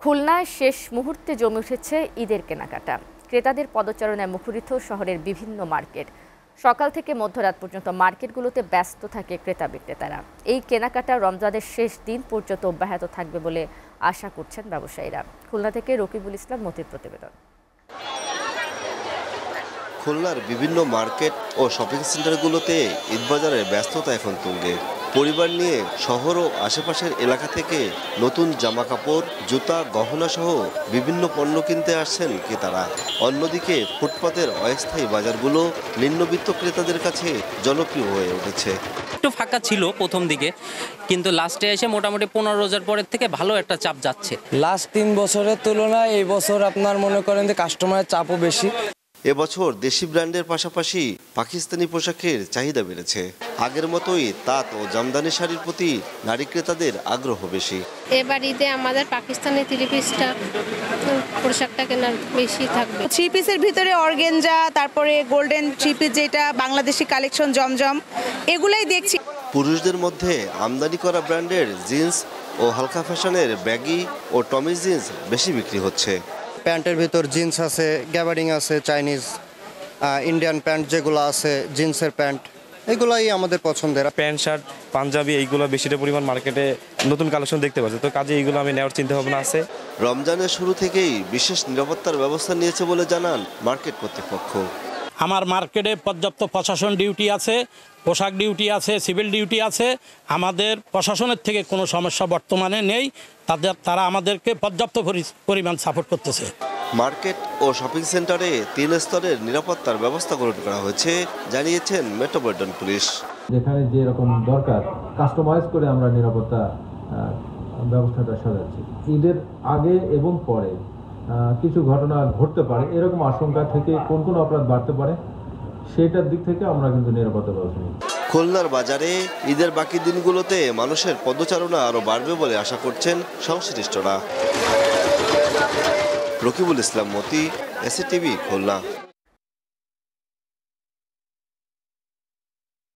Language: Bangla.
খুলনায় শেষ মুহূর্তে জমে উঠেছে ঈদের কেনাকাটা। ক্রেতাদের পদচারণায় মুখরিত শহরের বিভিন্ন মার্কেট। সকাল থেকে মধ্যরাত পর্যন্ত মার্কেটগুলোতে ব্যস্ত থাকে ক্রেতা বিক্রেতারা। এই কেনাকাটা রমজানের শেষ দিন পর্যন্ত অব্যাহত থাকবে বলে আশা করছেন ব্যবসায়ীরা। খুলনা থেকে রকিবুল ইসলাম মতির প্রতিবেদন। খুলনার বিভিন্ন মার্কেট ও শপিং সেন্টারগুলোতে ঈদবাজারের ব্যস্ততা এখন তুঙ্গে। পরিবার নিয়ে শহর ও আশেপাশের এলাকা থেকে নতুন জামা কাপড়, জুতা, গহনা সহ বিভিন্ন পণ্য কিনতে আসছেন ক্রেতারা। অন্যদিকে ফুটপাতের অস্থায়ী বাজারগুলো নিম্নবিত্ত ক্রেতাদের কাছে জনপ্রিয় হয়ে উঠেছে। একটু ফাঁকা ছিল প্রথম দিকে, কিন্তু লাস্টে এসে মোটামুটি 15 রোজার পরের থেকে ভালো একটা চাপ যাচ্ছে। লাস্ট 3 বছরের তুলনায় এই বছর আপনার মনে করেন যে কাস্টমারের চাপও বেশি। এবছর দেশি ব্র্যান্ডের পাশাপাশি পাকিস্তানি পোশাকের চাহিদা বেড়েছে। আগের মতোই তাঁত ও জামদানি শাড়ির প্রতি নারী ক্রেতাদের আগ্রহ বেশি। এবার ঈদে আমাদের পাকিস্তানি 3 পিসটা পোশাকটা কেনার বেশি থাকবে। 3 পিসের ভিতরে অর্গেঞ্জা, তারপরে গোল্ডেন 3 পিস যেটা বাংলাদেশি কালেকশন জমজম, এগুলাই দেখছি। পুরুষদের মধ্যে আমদানি করা ব্র্যান্ডের জিন্স ও হালকা ফ্যাশনের ব্যাগি ও টমি জিন্স বেশি বিক্রি হচ্ছে। প্যান্টের ভিতর জিন্স আছে, গ্যাবার্ডিং আছে, চাইনিজ, ইন্ডিয়ান প্যান্ট যেগুলো আছে, জিন্সের প্যান্ট, এগুলাই আমাদের পছন্দের। প্যান্ট শার্ট পাঞ্জাবি এইগুলো বেশিটা পরিমাণ মার্কেটে নতুন কালেকশন দেখতে পাচ্ছি, তো কাজে এইগুলো আমি নেওয়ার চিন্তা ভাবনা আছে। রমজানের শুরু থেকেই বিশেষ নিরাপত্তার ব্যবস্থা নিয়েছে বলে জানান মার্কেট কর্তৃপক্ষ। আমার মার্কেটে পর্যাপ্ত প্রশাসন ডিউটি আছে, পোশাক ডিউটি আছে, সিভিল ডিউটি আছে। আমাদের প্রশাসনের থেকে কোনো সমস্যা বর্তমানে নেই। তারা আমাদেরকে পর্যাপ্ত পরিমাণ সাপোর্ট করতেছে। মার্কেট ও শপিং সেন্টারে 3 স্তরের নিরাপত্তার ব্যবস্থা গ্রহণ করা হয়েছে, জানিয়েছেন মেট্রোপলিটন পুলিশ। যেখানে যে রকম দরকার কাস্টমাইজ করে আমরা নিরাপত্তা ব্যবস্থাটা সাজাচ্ছি। ঈদের আগে এবং পরে কিছু ঘটনা ঘটতে পারে, এরকম আশঙ্কা থেকে কোন কোন অপরাধ বাড়তে পারে সেটার দিক থেকে আমরা কিন্তু নিরাপত্তা ব্যবস্থা নিই। খুলনার বাজারে ঈদের বাকি দিনগুলোতে মানুষের পদচারণা আরও বাড়বে বলে আশা করছেন সংশ্লিষ্টরা। রকিবুল ইসলাম মতি, এসএটিভি, খুলনা।